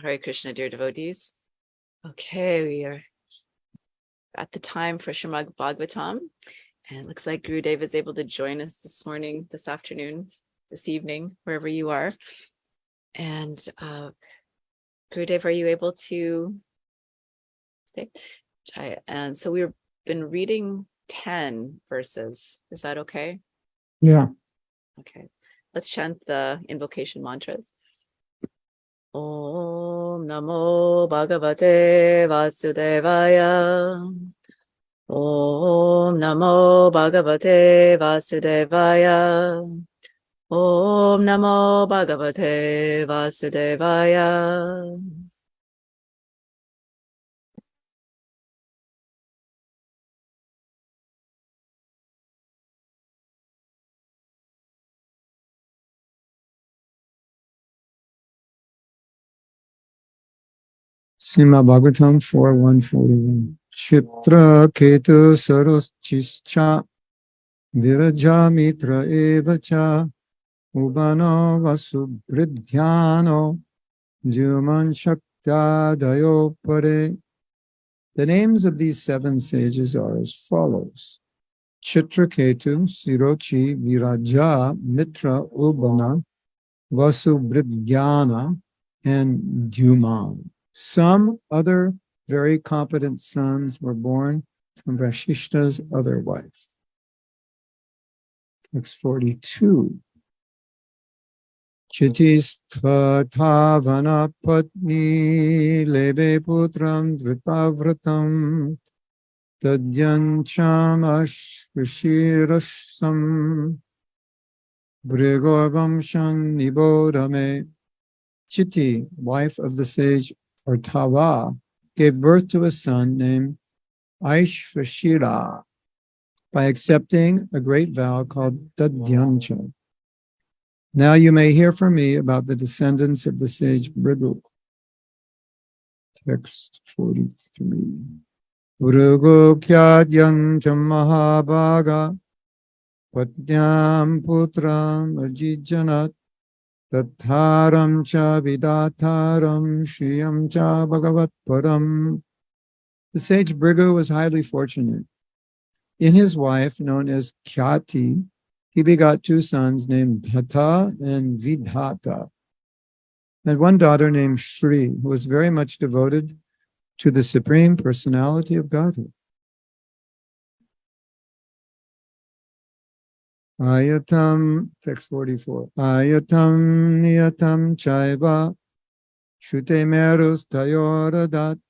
Hare Krishna, dear devotees. Okay, we are at the time for Srimad Bhagavatam, and it looks like Gurudev is able to join us this morning, this afternoon, this evening, wherever you are. And Gurudev, are you able to stay? And so we've been reading 10 verses. Is that okay? Yeah. Okay. Let's chant the invocation mantras. Om Namo Bhagavate Vasudevaya. Om Namo Bhagavate Vasudevaya. Om Namo Bhagavate Vasudevaya. Srimad Bhagavatam 4.141. Chitra ketu saroschischa viraja mitra evacha ubano vasubridhyano juman shaktadayo pare. The names of these 7 sages are as follows. Chitraketu, Sirochi, Viraja, Mitra, Ubana, Vasubridhyana, and Dhuman. Some other very competent sons were born from Vashishta's other wife. Text 42. Chitisthathavana patni lebe putram dvitavratam tadyancham ashvishirasam brigorvamshan nibodame. Chiti, wife of the sage Artava, gave birth to a son named Aishvashira by accepting a great vow called Tadyancha. Now you may hear from me about the descendants of the sage Bhrigu. Text 43. Bhrigu kyadyam cha mahabhaga patnyam putram ajijanat Tatharam cha vidataram shriyam cha bhagavat param. The sage Bhrigu was highly fortunate. In his wife, known as Khyati, he begot 2 sons named Dhata and Vidhata, and one daughter named Shri, who was very much devoted to the Supreme Personality of Godhead. Ayatam, text 44. Ayatam niyatam chaiva shute merus tayoradat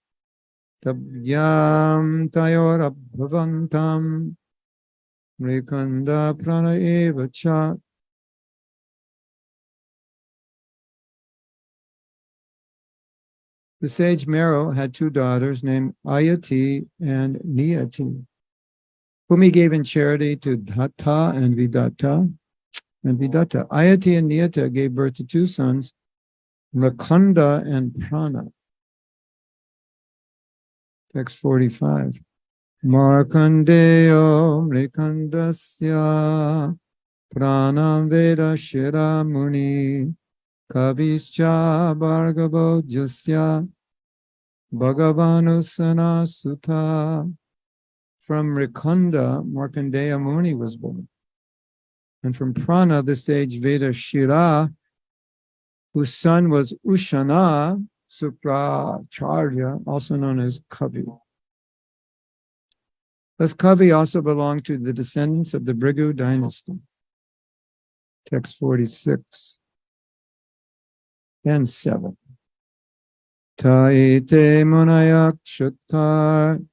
tabyam tayorabhavantam mrikanda prana eva cha. The sage Mero had 2 daughters named Ayati and Niyati, whom he gave in charity to Dhata and Vidata. Ayati and Niyata gave birth to 2 sons, Mrakanda and Prana. Text 45. Markandeyo Mrikandasya Pranam Veda Shira Muni Kavischa Bhargavo Jasya Bhagavanusana Sutta. From Mrikanda, Markandeya Muni was born. And from Prana, the sage Veda Shira, whose son was Ushana, Sukracharya, also known as Kavi. Thus, Kavi also belonged to the descendants of the Bhrigu dynasty. Text 46 and 7. Taite munayak shutar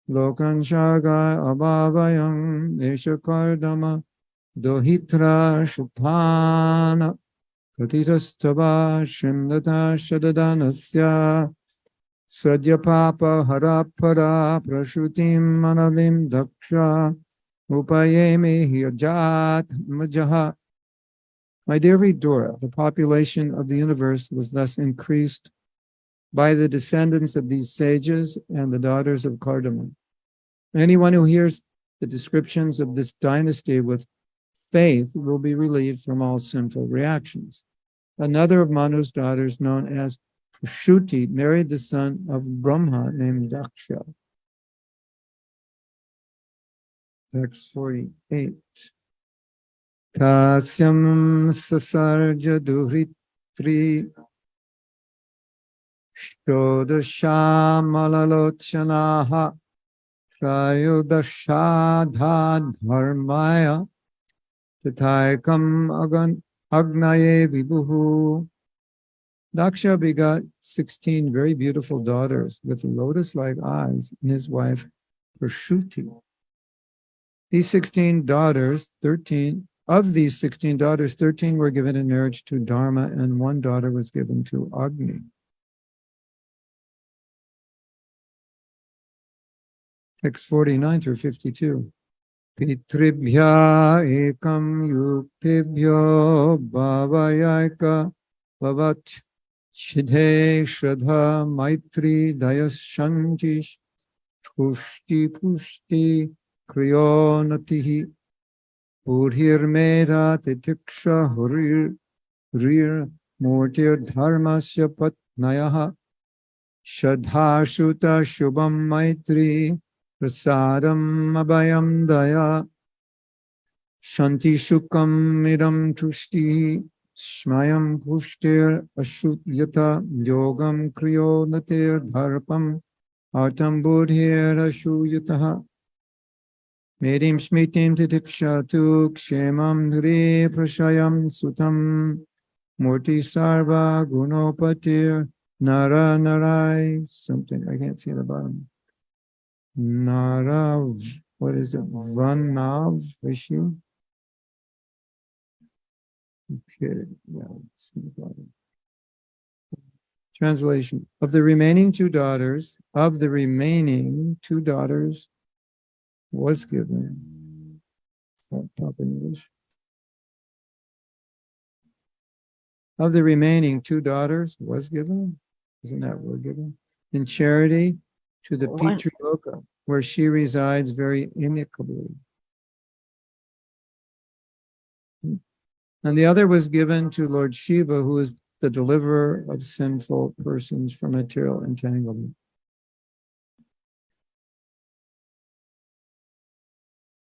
Lokan shaga abhavayam eshakardama dohitra shuthana katitastava shrimdata shadadanasya sadya papa harapara prashutim manavim daksha upayemi hirjat majaha. My dear Vidura, the population of the universe was thus increased by the descendants of these sages and the daughters of Cardamom. Anyone who hears the descriptions of this dynasty with faith will be relieved from all sinful reactions. Another of Manu's daughters, known as Shruti married the son of Brahma named Daksha. Text 48. Tasyam sasarja duhritri shodashamalalochanaha prayudashadha dharmaya tathaikam agnaye vibhuhu. Daksha begot 16 very beautiful daughters with lotus-like eyes and his wife Prashuti. These 16 daughters, 13 were given in marriage to Dharma, and one daughter was given to Agni. Text 49 through 52. Pitribhya ekam yuktibhyo bhavayaka bhavat shidhe shradha maitri dayashantish pushti pushti kriyonatihi Purhirmeda titiksha hurir murtir dharmasya patnayaha shadhashuta shubham maitri prasadam abhayam daya shanti shukam idam tushti shmayam pushtir ashutyata yogam kriyonatir dharpam artam budhir ashuyataha Medim Shmitim Titikshatu Kshemam Dhri Prashayam Sutam Murti Sarva Gunopatir Nara Narai something. I can't see the bottom. Nara, what is it? Vanav Rishi? Okay, yeah, let's see the bottom. Translation. Of the remaining two daughters was given. It's not top English. Of the remaining two daughters was given. Isn't that word given? In charity to the Pitri Loka, where she resides very amicably. And the other was given to Lord Shiva, who is the deliverer of sinful persons from material entanglement.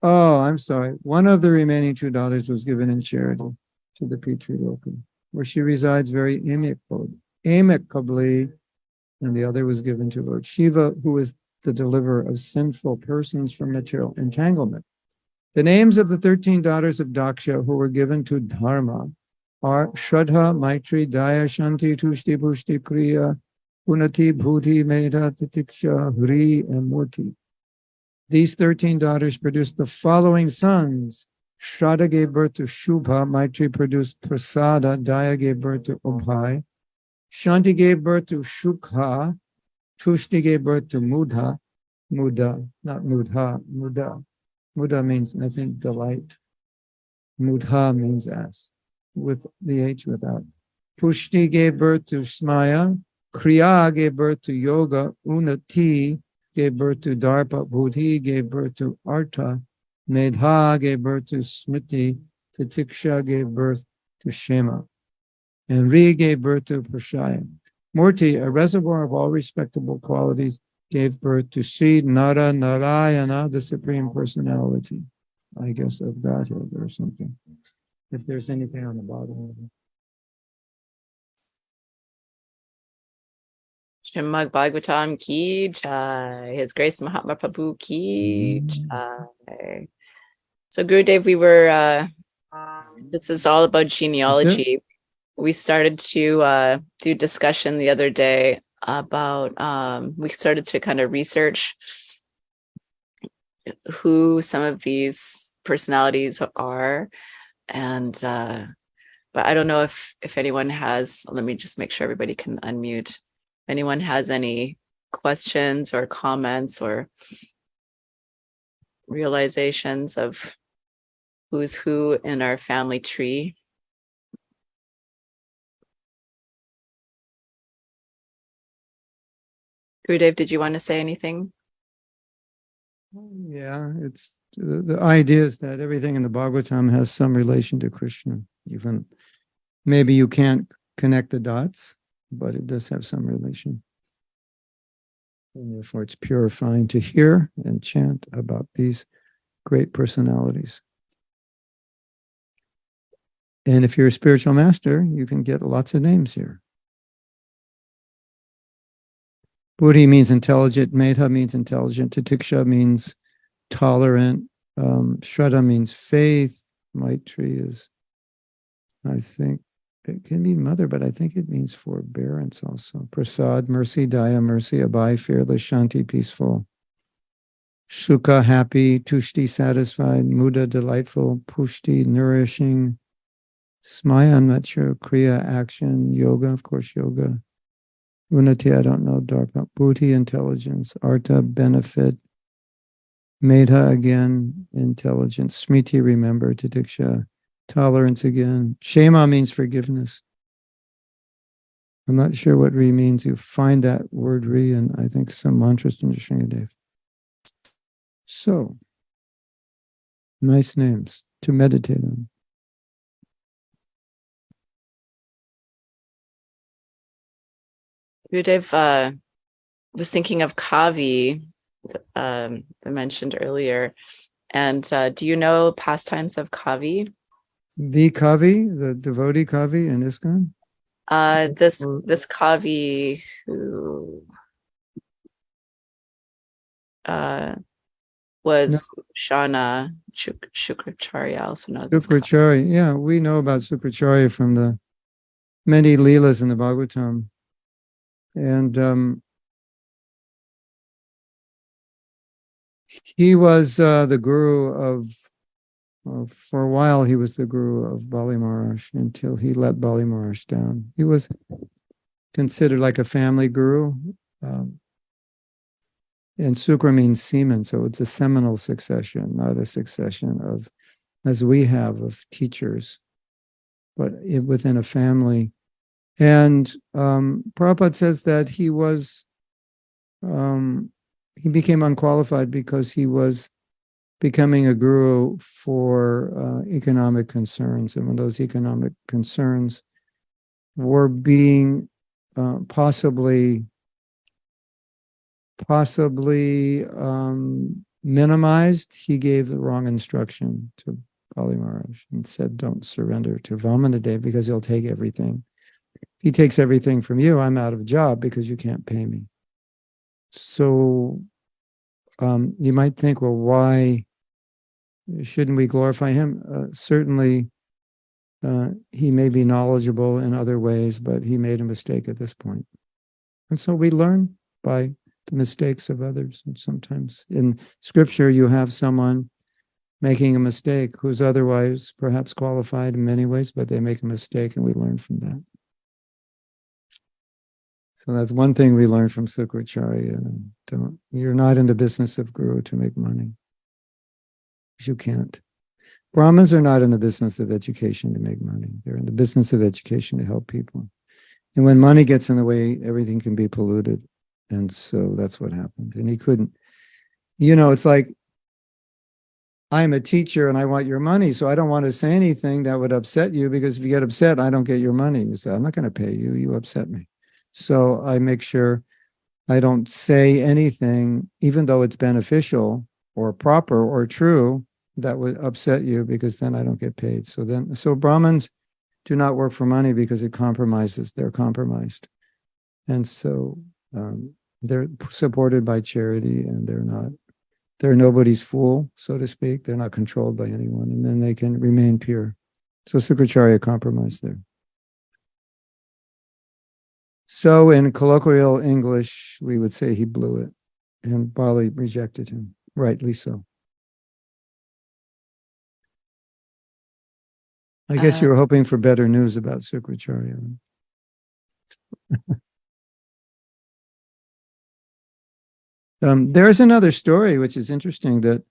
Oh, I'm sorry. One of the remaining two daughters was given in charity to the Pitri Loka, where she resides very amicably, and the other was given to Lord Shiva, who is the deliverer of sinful persons from material entanglement. The names of the 13 daughters of Daksha who were given to Dharma are Shraddha, Maitri, Daya, Shanti, Tushti, Pushti, Kriya, Unati, Bhuti, Medha, Titiksha, Hri, and Murti. These 13 daughters produced the following sons. Shraddha gave birth to Shubha, Maitri produced Prasada, Daya gave birth to Ubhai, Shanti gave birth to Shukha, Tushti gave birth to Mudha, Mudha means, I think, delight. Mudha means ass, with the H without. Pushti gave birth to Smaya, Kriya gave birth to Yoga, Unati gave birth to Darpa, Buddhi gave birth to Artha, Medha gave birth to Smriti, Titiksha gave birth to Shema, and Ri gave birth to Prashaya. Murti, a reservoir of all respectable qualities, gave birth to Sri Nara Narayana, the Supreme Personality, I guess, of Godhead or something, if there's anything on the bottom of it. Srimad Bhagavatam ki jai. His Grace Mahatma Prabhu ki jai. So Gurudev, we were, this is all about genealogy. We started to do discussion the other day about, we started to kind of research who some of these personalities are. And, but I don't know if anyone has, let me just make sure everybody can unmute. If anyone has any questions or comments or realizations of who's who in our family tree. Gurudev, did you want to say anything? Yeah, it's the idea is that everything in the Bhagavatam has some relation to Krishna. Even maybe you can't connect the dots, but it does have some relation. And therefore, it's purifying to hear and chant about these great personalities. And if you're a spiritual master, you can get lots of names here. Buddhi means intelligent, Medha means intelligent, Titiksha means tolerant, Shraddha means faith, Maitri is, I think, it can mean mother, but I think it means forbearance also. Prasad, mercy, Daya, mercy, Abhay, fearless, Shanti, peaceful. Sukha, happy, Tushti, satisfied, Muda, delightful, Pushti, nourishing, Smaya, I'm not sure, Kriya, action, Yoga, of course, yoga. Unnati, I don't know, Dharma. Buddhi, intelligence. Artha, benefit. Medha, again, intelligence. Smriti, remember. Titiksha, tolerance again. Shema means forgiveness. I'm not sure what Re means. You find that word Re in, I think, some mantras in Sringadev. So, nice names to meditate on. Gurudev was thinking of Kavi, I mentioned earlier. And do you know pastimes of Kavi? The Kavi, the devotee Kavi in ISKCON? This Kavi who was Shana Sukracharya, also known as Sukracharya. Yeah, we know about Sukracharya from the many Leelas in the Bhagavatam. And he was the guru of, for a while, he was the guru of Bali Maharaj until he let Bali Maharaj down. He was considered like a family guru. And Sukra means semen, so it's a seminal succession, not a succession of, as we have, of teachers, but within a family. And Prabhupada says that he was, he became unqualified because he was becoming a guru for economic concerns. And when those economic concerns were being possibly minimized, he gave the wrong instruction to Bali Maharaj and said, don't surrender to Vamanadev because he'll take everything. If he takes everything from you, I'm out of a job because you can't pay me. So you might think, well, why shouldn't we glorify him? Certainly, he may be knowledgeable in other ways, but he made a mistake at this point. And so we learn by the mistakes of others. And sometimes in scripture, you have someone making a mistake who's otherwise perhaps qualified in many ways, but they make a mistake and we learn from that. So that's one thing we learn from Sukracharya. You're not in the business of guru to make money. You can't. Brahmins are not in the business of education to make money. They're in the business of education to help people. And when money gets in the way, everything can be polluted. And so that's what happened. And he couldn't, it's like, I'm a teacher and I want your money, so I don't want to say anything that would upset you, because if you get upset, I don't get your money. You say, I'm not going to pay you. You upset me. So I make sure I don't say anything, even though it's beneficial or proper or true, that would upset you, because then I don't get paid. So Brahmins do not work for money because it compromises. They're compromised. And so they're supported by charity, and they're nobody's fool, so to speak. They're not controlled by anyone, and then they can remain pure. So Sukracharya compromised there. So in colloquial English, we would say he blew it, and Bali rejected him, rightly so. I guess you were hoping for better news about Sukracharya. There's another story which is interesting, that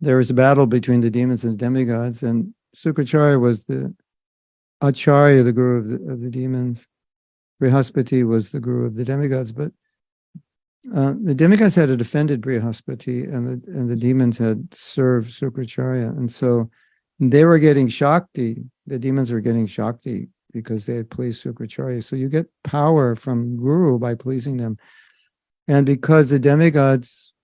there was a battle between the demons and the demigods, and Sukracharya was the acharya, the guru of the demons. Brihaspati was the guru of the demigods, but the demigods had defended Brihaspati, and the demons had served Sukracharya, and so they were getting Shakti. The demons were getting Shakti because they had pleased Sukracharya. So you get power from Guru by pleasing them. And because the demigods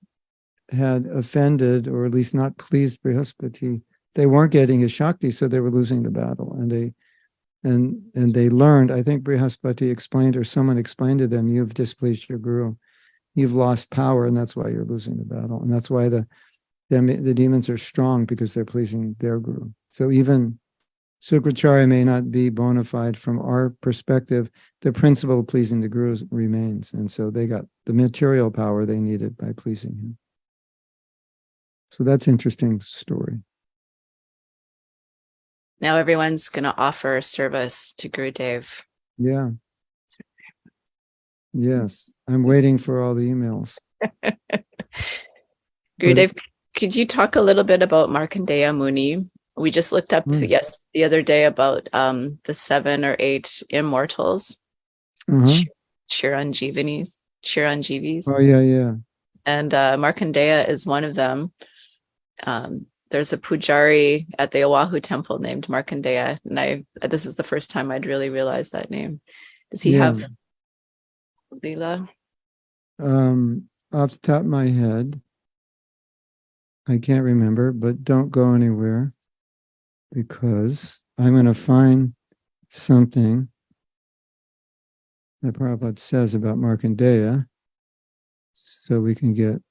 had offended, or at least not pleased Brihaspati, they weren't getting his Shakti, so they were losing the battle. And they learned, I think Brihaspati explained, or someone explained to them, you've displeased your Guru. You've lost power, and that's why you're losing the battle. And that's why the demons are strong, because they're pleasing their Guru. So even Sukracharya may not be bona fide from our perspective, the principle of pleasing the Guru remains. And so they got the material power they needed by pleasing him. So that's an interesting story. Now everyone's going to offer service to Gurudev. Yeah. Yes. I'm waiting for all the emails. Gurudev, could you talk a little bit about Markandeya Muni? We just looked up the other day about the 7 or 8 immortals, Chiranjeevis. Oh, yeah. And Markandeya is one of them. There's a pujari at the Oahu temple named Markandeya, and this was the first time I'd really realized that name. Does he have Leela? Off the top of my head, I can't remember, but don't go anywhere, because I'm going to find something that Prabhupada says about Markandeya, so we can get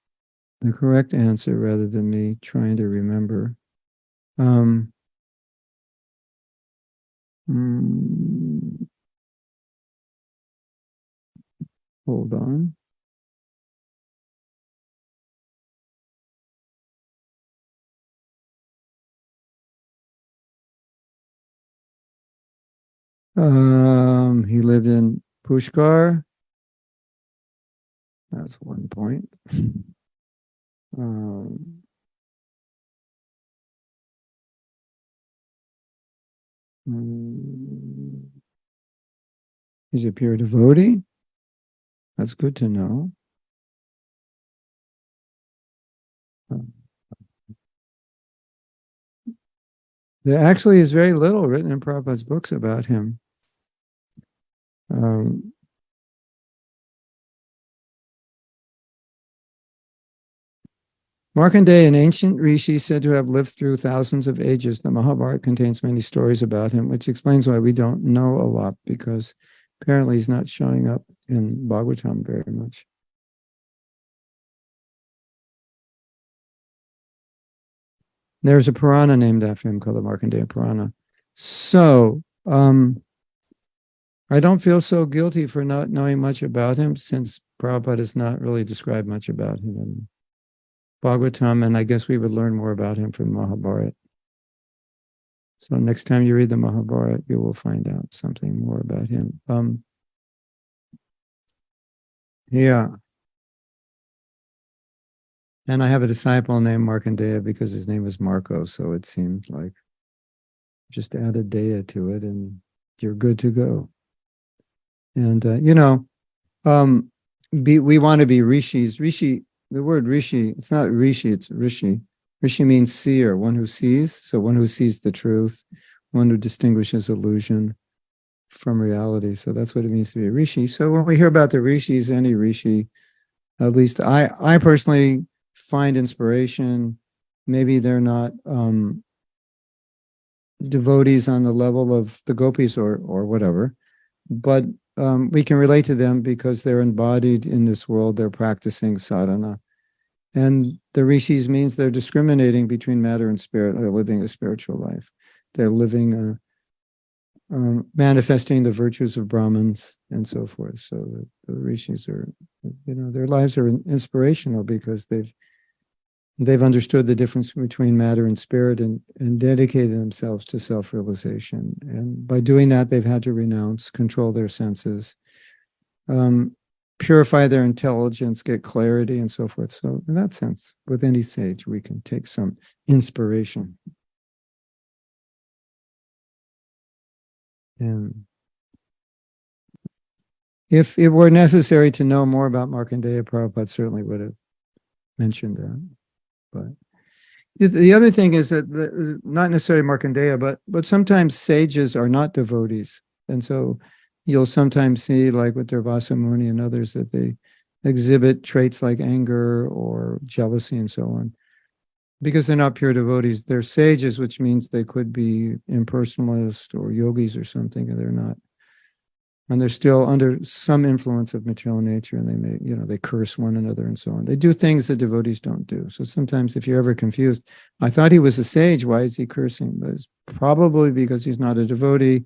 the correct answer rather than me trying to remember. Hold on. He lived in Pushkar. That's one point. He's a pure devotee. That's good to know. There actually is very little written in Prabhupada's books about him. Markandeya, an ancient rishi said to have lived through thousands of ages. The Mahabharata contains many stories about him, which explains why we don't know a lot, because apparently he's not showing up in Bhagavatam very much. There's a Purana named after him called the Markandeya Purana. So, I don't feel so guilty for not knowing much about him, since Prabhupada has not really described much about him in Bhagavatam, and I guess we would learn more about him from Mahabharata. So next time you read the Mahabharata, you will find out something more about him. Yeah. And I have a disciple named Markandeya because his name was Marco, so it seemed like just add a Deya to it and you're good to go. And, we want to be rishis. Rishi, the word rishi, it's not rishi, it's rishi. Rishi means seer, one who sees. So one who sees the truth, one who distinguishes illusion from reality. So that's what it means to be a rishi. So when we hear about the rishis, any rishi, at least I personally find inspiration. Maybe they're not devotees on the level of the gopis or whatever, but we can relate to them because they're embodied in this world. They're practicing sadhana. And the rishis means they're discriminating between matter and spirit. They're living a spiritual life. They're living, manifesting the virtues of Brahmins and so forth. So the rishis are, their lives are inspirational because they've understood the difference between matter and spirit and dedicated themselves to self-realization. And by doing that, they've had to renounce, control their senses, purify their intelligence, get clarity, and so forth. So in that sense, with any sage, we can take some inspiration. And if it were necessary to know more about Markandeya, Prabhupada certainly would have mentioned that. But the other thing is that not necessarily Markandeya, but sometimes sages are not devotees. And so you'll sometimes see, like with Durvasa Muni and others, that they exhibit traits like anger or jealousy and so on. Because they're not pure devotees. They're sages, which means they could be impersonalists or yogis or something, and they're not. And they're still under some influence of material nature, and they may, they curse one another and so on. They do things that devotees don't do. So sometimes if you're ever confused, I thought he was a sage, why is he cursing? But it's probably because he's not a devotee,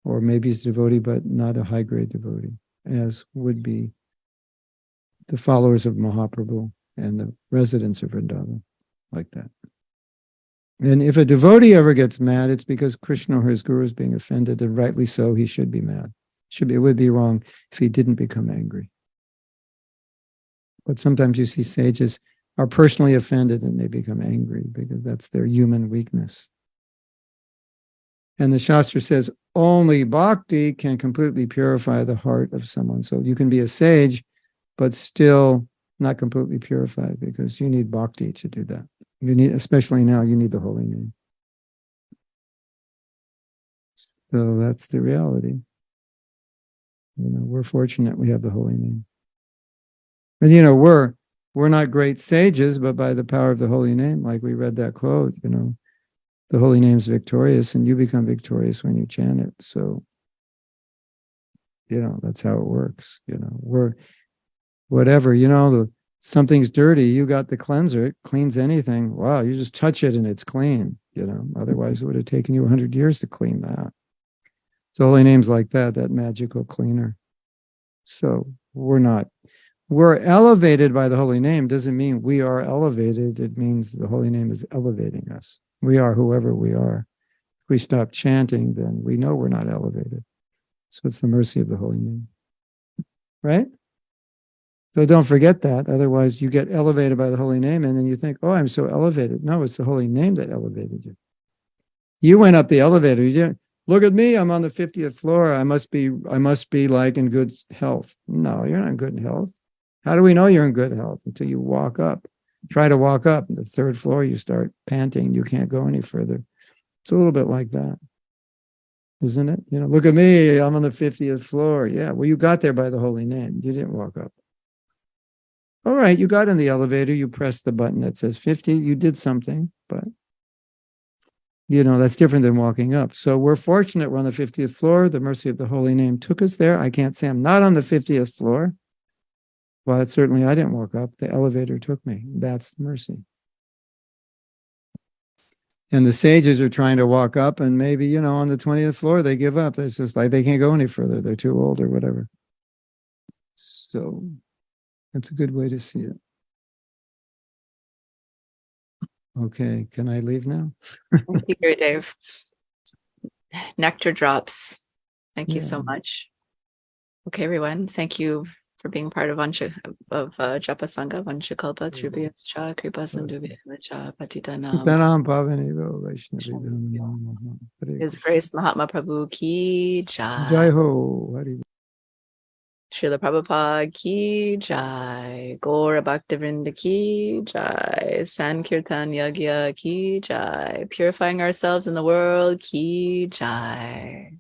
or maybe he's a devotee, but not a high-grade devotee, as would be the followers of Mahaprabhu and the residents of Vrindavan, like that. And if a devotee ever gets mad, it's because Krishna or his guru is being offended, and rightly so, he should be mad. It would be wrong if he didn't become angry. But sometimes you see sages are personally offended and they become angry because that's their human weakness. And the Shastra says only bhakti can completely purify the heart of someone. So you can be a sage, but still not completely purified, because you need bhakti to do that. You need, especially now, you need the holy name. So that's the reality. We're fortunate we have the holy name. And we're not great sages, but by the power of the holy name, like we read that quote, the holy name's victorious, and you become victorious when you chant it. So, that's how it works. We're whatever, something's dirty, you got the cleanser, it cleans anything. Wow, you just touch it and it's clean, otherwise it would have taken you 100 years to clean that. So holy name's like that magical cleaner. So we're elevated by the holy name. Doesn't mean we are elevated. It means the holy name is elevating us. We are whoever we are. If we stop chanting, then we know we're not elevated. So it's the mercy of the holy name. Right? So don't forget that. Otherwise, you get elevated by the holy name, and then you think, oh, I'm so elevated. No, it's the holy name that elevated you. You went up the elevator. You didn't. Look at me. I'm on the 50th floor. I must be like in good health. No, you're not in good health. How do we know you're in good health? Until you walk up. Try to walk up. The 3rd floor, you start panting. You can't go any further. It's a little bit like that, isn't it? Look at me. I'm on the 50th floor. Yeah. Well, you got there by the holy name. You didn't walk up. All right, you got in the elevator, you pressed the button that says 50, you did something, but that's different than walking up. So we're fortunate we're on the 50th floor. The mercy of the holy name took us there. I can't say I'm not on the 50th floor. Well, certainly I didn't walk up. The elevator took me. That's mercy. And the sages are trying to walk up, and maybe, on the 20th floor, they give up. It's just like they can't go any further. They're too old or whatever. So that's a good way to see it. Okay, can I leave now? Thank you, Gurudev. Nectar drops. Thank you so much. Okay, everyone. Thank you for being part of Japa Sanga. Vanchakalpa Tribhyascha Kripa Sindhubhyacha Patitanam. His Grace Mahatma Prabhu ki jai. Jai ho. Hari. Srila Prabhupada ki jai, Gaura Bhaktivinoda ki jai, Sankirtan Yagya ki jai, purifying ourselves in the world ki jai.